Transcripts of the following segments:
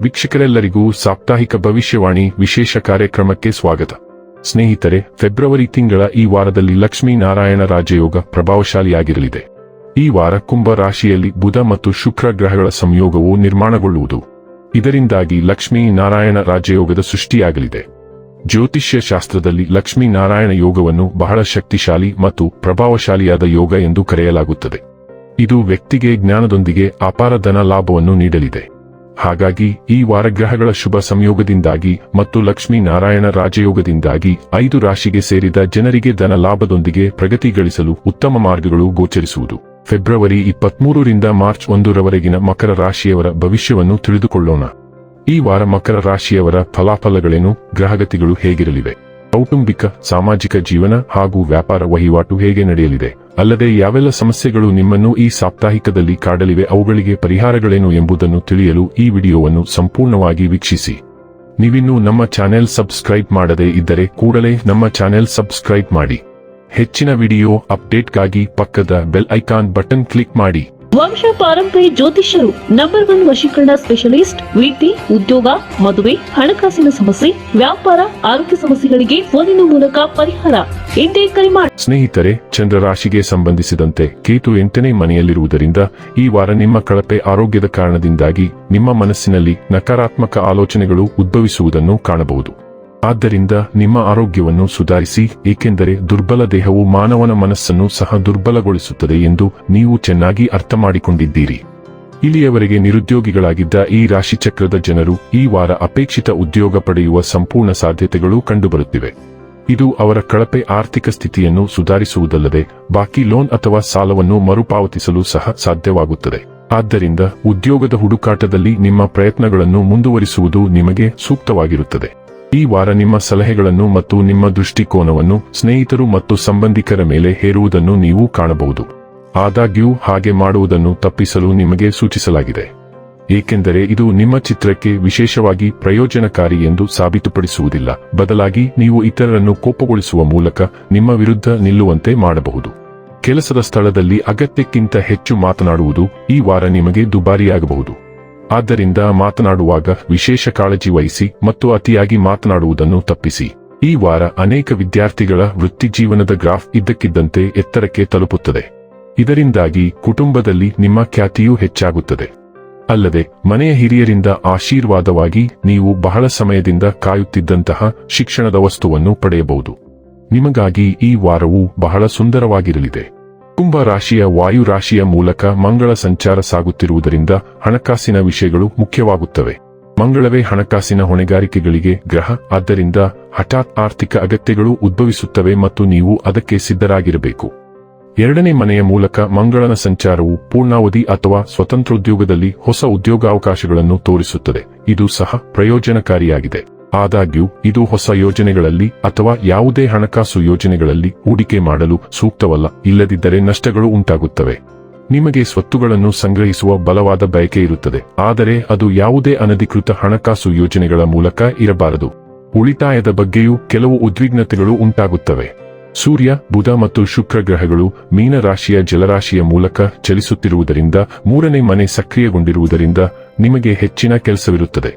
ವೀಕ್ಷಕರೆಲ್ಲರಿಗೂ ಸಾಪ್ತಾಹಿಕ ಭವಿಷ್ಯವಾಣಿ ವಿಶೇಷ ಕಾರ್ಯಕ್ರಮಕ್ಕೆ ಸ್ವಾಗತ. ಸ್ನೇಹಿತರೆ, ಫೆಬ್ರವರಿ ತಿಂಗಳ ಈ ವಾರದಲ್ಲಿ ಲಕ್ಷ್ಮೀ ನಾರಾಯಣ ರಾಜಯೋಗ ಪ್ರಭಾವಶಾಲಿಯಾಗಿರಲಿದೆ. ಈ ವಾರ ಕುಂಭ ರಾಶಿಯಲ್ಲಿ ಬುಧ ಮತ್ತು ಶುಕ್ರ ಗ್ರಹಗಳ ಸಂಯೋಗವು ನಿರ್ಮಾಣಗೊಳ್ಳುವುದು. ಇದರಿಂದಾಗಿ ಲಕ್ಷ್ಮೀ ನಾರಾಯಣ ರಾಜಯೋಗದ ಸೃಷ್ಟಿಯಾಗಲಿದೆ. ಜ್ಯೋತಿಷ್ಯ ಶಾಸ್ತ್ರದಲ್ಲಿ ಲಕ್ಷ್ಮೀ ನಾರಾಯಣ ಯೋಗವನ್ನು ಬಹಳ ಶಕ್ತಿಶಾಲಿ ಮತ್ತು ಪ್ರಭಾವಶಾಲಿಯಾದ ಯೋಗ ಎಂದು ಕರೆಯಲಾಗುತ್ತದೆ. ಇದು ವ್ಯಕ್ತಿಗೆ ಜ್ಞಾನದೊಂದಿಗೆ ಅಪಾರ ಧನ ಲಾಭವನ್ನು ನೀಡಲಿದೆ. ಹಾಗಾಗಿ ಈ ವಾರ ಗ್ರಹಗಳ ಶುಭ ಸಂಯೋಗದಿಂದಾಗಿ ಮತ್ತು ಲಕ್ಷ್ಮೀ ನಾರಾಯಣ ರಾಜಯೋಗದಿಂದಾಗಿ 5 ರಾಶಿಗೆ ಸೇರಿದ ಜನರಿಗೆ ಧನ ಲಾಭದೊಂದಿಗೆ ಪ್ರಗತಿ ಗಳಿಸಲು ಉತ್ತಮ ಮಾರ್ಗಗಳು ಗೋಚರಿಸುವುದು. ಫೆಬ್ರವರಿ 23 ರಿಂದ ಮಾರ್ಚ್ 1 ರವರೆಗಿನ ಮಕರ ರಾಶಿಯವರ ಭವಿಷ್ಯವನ್ನು ತಿಳಿದುಕೊಳ್ಳೋಣ. ಈ ವಾರ ಮಕರ ರಾಶಿಯವರ ಫಲಾಫಲಗಳೇನು, ಗ್ರಹಗತಿಗಳು ಹೇಗಿರಲಿವೆ, ಕೌಟುಂಬಿಕ ಸಾಮಾಜಿಕ ಜೀವನ ಹಾಗೂ ವ್ಯಾಪಾರ ವಹಿವಾಟು ಹೇಗೆ ನಡೆಯಲಿದೆ, ಅಲ್ಲದೆ ಯಾವೆಲ್ಲ ಸಮಸ್ಯೆಗಳು ನಿಮ್ಮನ್ನು ಈ ಸಾಪ್ತಾಹಿಕದಲ್ಲಿ ಕಾಡಲಿವೆ, ಅವುಗಳಿಗೆ ಪರಿಹಾರಗಳೇನು ಎಂಬುದನ್ನು ತಿಳಿಯಲು ಈ ವಿಡಿಯೋವನ್ನು ಸಂಪೂರ್ಣವಾಗಿ ವೀಕ್ಷಿಸಿ. ನೀವಿನ್ನೂ ನಮ್ಮ ಚಾನೆಲ್ ಸಬ್ಸ್ಕ್ರೈಬ್ ಮಾಡದೇ ಇದ್ದರೆ ಕೂಡಲೇ ನಮ್ಮ ಚಾನೆಲ್ ಸಬ್ಸ್ಕ್ರೈಬ್ ಮಾಡಿ. ಹೆಚ್ಚಿನ ವಿಡಿಯೋ ಅಪ್ಡೇಟ್ಗಾಗಿ ಪಕ್ಕದ ಬೆಲ್ ಐಕಾನ್ ಬಟನ್ ಕ್ಲಿಕ್ ಮಾಡಿ. ವಂಶ ಪಾರಂಪರ್ಯ ಜ್ಯೋತಿಷ್ಯರು ನಂಬರ್ 1 ವಶೀಕರಣ ಸ್ಪೆಷಲಿಸ್ಟ್. ವೃತ್ತಿ, ಉದ್ಯೋಗ, ಮದುವೆ, ಹಣಕಾಸಿನ ಸಮಸ್ಯೆ, ವ್ಯಾಪಾರ, ಆರೋಗ್ಯ ಸಮಸ್ಯೆಗಳಿಗೆ ಫೋನಿನ ಮೂಲಕ ಪರಿಹಾರ. ಇಂದೇ ಕರೆ ಮಾಡಿ. ಸ್ನೇಹಿತರೆ, ಚಂದ್ರ ರಾಶಿಗೆ ಸಂಬಂಧಿಸಿದಂತೆ ಕೇತು 8ನೇ ಮನೆಯಲ್ಲಿರುವುದರಿಂದ ಈ ವಾರ ನಿಮ್ಮ ಕಳಪೆ ಆರೋಗ್ಯದ ಕಾರಣದಿಂದಾಗಿ ನಿಮ್ಮ ಮನಸ್ಸಿನಲ್ಲಿ ನಕಾರಾತ್ಮಕ ಆಲೋಚನೆಗಳು ಉದ್ಭವಿಸುವುದನ್ನು ಕಾಣಬಹುದು. ಆದ್ದರಿಂದ ನಿಮ್ಮ ಆರೋಗ್ಯವನ್ನು ಸುಧಾರಿಸಿ, ಏಕೆಂದರೆ ದುರ್ಬಲ ದೇಹವು ಮಾನವನ ಮನಸ್ಸನ್ನು ಸಹ ದುರ್ಬಲಗೊಳಿಸುತ್ತದೆ ಎಂದು ನೀವು ಚೆನ್ನಾಗಿ ಅರ್ಥ ಮಾಡಿಕೊಂಡಿದ್ದೀರಿ. ಇಲ್ಲಿಯವರೆಗೆ ನಿರುದ್ಯೋಗಿಗಳಾಗಿದ್ದ ಈ ರಾಶಿಚಕ್ರದ ಜನರು ಈ ವಾರ ಅಪೇಕ್ಷಿತ ಉದ್ಯೋಗ ಪಡೆಯುವ ಸಂಪೂರ್ಣ ಸಾಧ್ಯತೆಗಳು ಕಂಡುಬರುತ್ತಿವೆ. ಇದು ಅವರ ಕಳಪೆ ಆರ್ಥಿಕ ಸ್ಥಿತಿಯನ್ನು ಸುಧಾರಿಸುವುದಲ್ಲದೆ ಬಾಕಿ ಲೋನ್ ಅಥವಾ ಸಾಲವನ್ನು ಮರುಪಾವತಿಸಲು ಸಹ ಸಾಧ್ಯವಾಗುತ್ತದೆ. ಆದ್ದರಿಂದ ಉದ್ಯೋಗದ ಹುಡುಕಾಟದಲ್ಲಿ ನಿಮ್ಮ ಪ್ರಯತ್ನಗಳನ್ನು ಮುಂದುವರಿಸುವುದು ನಿಮಗೆ ಸೂಕ್ತವಾಗಿರುತ್ತದೆ. ಈ ವಾರ ನಿಮ್ಮ ಸಲಹೆಗಳನ್ನು ಮತ್ತು ನಿಮ್ಮ ದೃಷ್ಟಿಕೋನವನ್ನು ಸ್ನೇಹಿತರು ಮತ್ತು ಸಂಬಂಧಿಕರ ಮೇಲೆ ಹೇರುವುದನ್ನು ನೀವು ಕಾಣಬಹುದು. ಆದಾಗ್ಯೂ ಹಾಗೆ ಮಾಡುವುದನ್ನು ತಪ್ಪಿಸಲು ನಿಮಗೆ ಸೂಚಿಸಲಾಗಿದೆ, ಏಕೆಂದರೆ ಇದು ನಿಮ್ಮ ಚಿತ್ರಕ್ಕೆ ವಿಶೇಷವಾಗಿ ಪ್ರಯೋಜನಕಾರಿ ಎಂದು ಸಾಬೀತುಪಡಿಸುವುದಿಲ್ಲ. ಬದಲಾಗಿ ನೀವು ಇತರರನ್ನು ಕೋಪಗೊಳಿಸುವ ಮೂಲಕ ನಿಮ್ಮ ವಿರುದ್ಧ ನಿಲ್ಲುವಂತೆ ಮಾಡಬಹುದು. ಕೆಲಸದ ಸ್ಥಳದಲ್ಲಿ ಅಗತ್ಯಕ್ಕಿಂತ ಹೆಚ್ಚು ಮಾತನಾಡುವುದು ಈ ವಾರ ನಿಮಗೆ ದುಬಾರಿಯಾಗಬಹುದು. ಆದ್ದರಿಂದ ಮಾತನಾಡುವಾಗ ವಿಶೇಷ ಕಾಳಜಿ ವಹಿಸಿ ಮತ್ತು ಅತಿಯಾಗಿ ಮಾತನಾಡುವುದನ್ನು ತಪ್ಪಿಸಿ. ಈ ವಾರ ಅನೇಕ ವಿದ್ಯಾರ್ಥಿಗಳ ವೃತ್ತಿಜೀವನದ ಗ್ರಾಫ್ ಇದ್ದಕ್ಕಿದ್ದಂತೆ ಎತ್ತರಕ್ಕೆ ತಲುಪುತ್ತದೆ. ಇದರಿಂದಾಗಿ ಕುಟುಂಬದಲ್ಲಿ ನಿಮ್ಮ ಖ್ಯಾತಿಯೂ ಹೆಚ್ಚಾಗುತ್ತದೆ. ಅಲ್ಲದೆ ಮನೆಯ ಹಿರಿಯರಿಂದ ಆಶೀರ್ವಾದವಾಗಿ ನೀವು ಬಹಳ ಸಮಯದಿಂದ ಕಾಯುತ್ತಿದ್ದಂತಹ ಶಿಕ್ಷಣದ ವಸ್ತುವನ್ನು ಪಡೆಯಬಹುದು. ನಿಮಗಾಗಿ ಈ ವಾರವು ಬಹಳ ಸುಂದರವಾಗಿರಲಿದೆ. ಕುಂಭ ರಾಶಿಯ ವಾಯು ರಾಶಿಯ ಮೂಲಕ ಮಂಗಳ ಸಂಚಾರ ಸಾಗುತ್ತಿರುವುದರಿಂದ ಹಣಕಾಸಿನ ವಿಷಯಗಳು ಮುಖ್ಯವಾಗುತ್ತವೆ. ಮಂಗಳವೇ ಹಣಕಾಸಿನ ಹೊಣೆಗಾರಿಕೆಗಳಿಗೆ ಗ್ರಹ, ಆದ್ದರಿಂದ ಹಠಾತ್ ಆರ್ಥಿಕ ಅಗತ್ಯಗಳು ಉದ್ಭವಿಸುತ್ತವೆ ಮತ್ತು ನೀವು ಅದಕ್ಕೆ ಸಿದ್ಧರಾಗಿರಬೇಕು. 2ನೇ ಮನೆಯ ಮೂಲಕ ಮಂಗಳನ ಸಂಚಾರವು ಪೂರ್ಣಾವಧಿ ಅಥವಾ ಸ್ವತಂತ್ರೋದ್ಯೋಗದಲ್ಲಿ ಹೊಸ ಉದ್ಯೋಗಾವಕಾಶಗಳನ್ನು ತೋರಿಸುತ್ತದೆ. ಇದು ಸಹ ಪ್ರಯೋಜನಕಾರಿಯಾಗಿದೆ. ಆದಾಗ್ಯೂ ಇದು ಹೊಸ ಯೋಜನೆಗಳಲ್ಲಿ ಅಥವಾ ಯಾವುದೇ ಹಣಕಾಸು ಯೋಜನೆಗಳಲ್ಲಿ ಹೂಡಿಕೆ ಮಾಡಲು ಸೂಕ್ತವಲ್ಲ, ಇಲ್ಲದಿದ್ದರೆ ನಷ್ಟಗಳು ಉಂಟಾಗುತ್ತವೆ. ನಿಮಗೆ ಸ್ವತ್ತುಗಳನ್ನು ಸಂಗ್ರಹಿಸುವ ಬಲವಾದ ಬಯಕೆ ಇರುತ್ತದೆ, ಆದರೆ ಅದು ಯಾವುದೇ ಅನಧಿಕೃತ ಹಣಕಾಸು ಯೋಜನೆಗಳ ಮೂಲಕ ಇರಬಾರದು. ಉಳಿತಾಯದ ಬಗ್ಗೆಯೂ ಕೆಲವು ಉದ್ವಿಗ್ನತೆಗಳು ಉಂಟಾಗುತ್ತವೆ. ಸೂರ್ಯ, ಬುಧ ಮತ್ತು ಶುಕ್ರ ಗ್ರಹಗಳು ಮೀನ ರಾಶಿಯ ಜಲರಾಶಿಯ ಮೂಲಕ ಚಲಿಸುತ್ತಿರುವುದರಿಂದ 3ನೇ ಮನೆ ಸಕ್ರಿಯಗೊಂಡಿರುವುದರಿಂದ ನಿಮಗೆ ಹೆಚ್ಚಿನ ಕೆಲಸವಿರುತ್ತದೆ.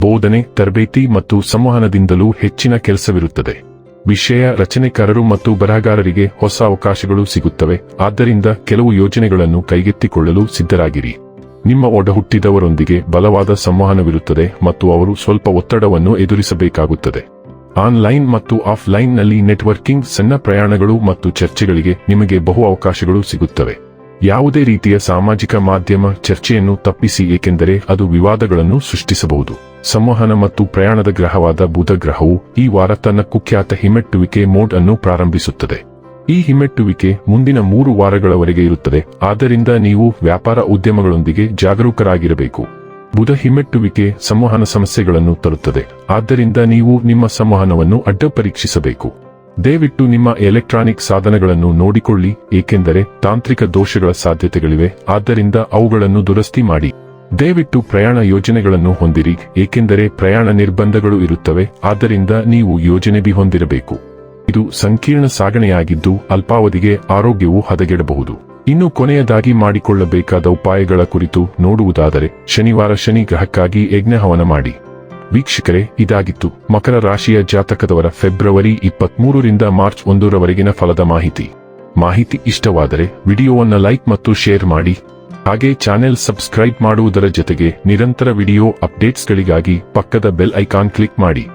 ಬೋಧನೆ, ತರಬೇತಿ ಮತ್ತು ಸಂವಹನದಿಂದಲೂ ಹೆಚ್ಚಿನ ಕೆಲಸವಿರುತ್ತದೆ. ವಿಷಯ ರಚನೆಕಾರರು ಮತ್ತು ಬರಹಗಾರರಿಗೆ ಹೊಸ ಅವಕಾಶಗಳು ಸಿಗುತ್ತವೆ. ಆದ್ದರಿಂದ ಕೆಲವು ಯೋಜನೆಗಳನ್ನು ಕೈಗೆತ್ತಿಕೊಳ್ಳಲು ಸಿದ್ಧರಾಗಿರಿ. ನಿಮ್ಮ ಒಡಹುಟ್ಟಿದವರೊಂದಿಗೆ ಬಲವಾದ ಸಂವಹನವಿರುತ್ತದೆ ಮತ್ತು ಅವರು ಸ್ವಲ್ಪ ಒತ್ತಡವನ್ನು ಎದುರಿಸಬೇಕಾಗುತ್ತದೆ. ಆನ್ಲೈನ್ ಮತ್ತು ಆಫ್ಲೈನ್ನಲ್ಲಿ ನೆಟ್ವರ್ಕಿಂಗ್, ಸಣ್ಣ ಪ್ರಯಾಣಗಳು ಮತ್ತು ಚರ್ಚೆಗಳಿಗೆ ನಿಮಗೆ ಬಹು ಅವಕಾಶಗಳು ಸಿಗುತ್ತವೆ. ಯಾವುದೇ ರೀತಿಯ ಸಾಮಾಜಿಕ ಮಾಧ್ಯಮ ಚರ್ಚೆಯನ್ನು ತಪ್ಪಿಸಿ, ಏಕೆಂದರೆ ಅದು ವಿವಾದಗಳನ್ನು ಸೃಷ್ಟಿಸಬಹುದು. ಸಂವಹನ ಮತ್ತು ಪ್ರಯಾಣದ ಗ್ರಹವಾದ ಬುಧ ಗ್ರಹವು ಈ ವಾರ ತನ್ನ ಕುಖ್ಯಾತ ಹಿಮ್ಮೆಟ್ಟುವಿಕೆ ಮೋಡ್ ಅನ್ನು ಪ್ರಾರಂಭಿಸುತ್ತದೆ. ಈ ಹಿಮ್ಮೆಟ್ಟುವಿಕೆ ಮುಂದಿನ 3 ವಾರಗಳವರೆಗೆ ಇರುತ್ತದೆ, ಆದ್ದರಿಂದ ನೀವು ವ್ಯಾಪಾರ ಉದ್ಯಮಗಳೊಂದಿಗೆ ಜಾಗರೂಕರಾಗಿರಬೇಕು. ಬುಧ ಹಿಮ್ಮೆಟ್ಟುವಿಕೆ ಸಂವಹನ ಸಮಸ್ಯೆಗಳನ್ನು ತರುತ್ತದೆ, ಆದ್ದರಿಂದ ನೀವು ನಿಮ್ಮ ಸಂವಹನವನ್ನು ಪರೀಕ್ಷಿಸಬೇಕು. ದಯವಿಟ್ಟು ನಿಮ್ಮ ಎಲೆಕ್ಟ್ರಾನಿಕ್ ಸಾಧನಗಳನ್ನು ನೋಡಿಕೊಳ್ಳಿ, ಏಕೆಂದರೆ ತಾಂತ್ರಿಕ ದೋಷಗಳ ಸಾಧ್ಯತೆಗಳಿವೆ, ಆದ್ದರಿಂದ ಅವುಗಳನ್ನು ದುರಸ್ತಿ ಮಾಡಿ. ದಯವಿಟ್ಟು ಪ್ರಯಾಣ ಯೋಜನೆಗಳನ್ನು ಹೊಂದಿರಿ, ಏಕೆಂದರೆ ಪ್ರಯಾಣ ನಿರ್ಬಂಧಗಳು ಇರುತ್ತವೆ, ಆದ್ದರಿಂದ ನೀವು ಯೋಜನೆ ಹೊಂದಿರಬೇಕು. ಇದು ಸಂಕೀರ್ಣ ಸಾಗಣೆಯಾಗಿದ್ದು ಅಲ್ಪಾವಧಿಗೆ ಆರೋಗ್ಯವು ಹದಗೆಡಬಹುದು. ಇನ್ನು ಕೊನೆಯದಾಗಿ ಮಾಡಿಕೊಳ್ಳಬೇಕಾದ ಉಪಾಯಗಳ ಕುರಿತು ನೋಡುವುದಾದರೆ ಶನಿವಾರ ಶನಿ ಗ್ರಹಕ್ಕಾಗಿ ಯಜ್ಞ ಹವನ ಮಾಡಿ. ವೀಕ್ಷಕರೇ, ಇದಾಗಿತ್ತು ಮಕರ ರಾಶಿಯ ಜಾತಕದವರ ಫೆಬ್ರವರಿ 23ರಿಂದ ಮಾರ್ಚ್ 1ರವರೆಗಿನ ಫಲದ ಮಾಹಿತಿ ಇಷ್ಟವಾದರೆ ವಿಡಿಯೋವನ್ನು ಲೈಕ್ ಮತ್ತು ಶೇರ್ ಮಾಡಿ. ಹಾಗೆ ಚಾನೆಲ್ ಸಬ್ಸ್ಕ್ರೈಬ್ ಮಾಡುವುದರ ಜೊತೆಗೆ ನಿರಂತರ ವಿಡಿಯೋ ಅಪ್ಡೇಟ್ಸ್ಗಳಿಗಾಗಿ ಪಕ್ಕದ ಬೆಲ್ ಐಕಾನ್ ಕ್ಲಿಕ್ ಮಾಡಿ.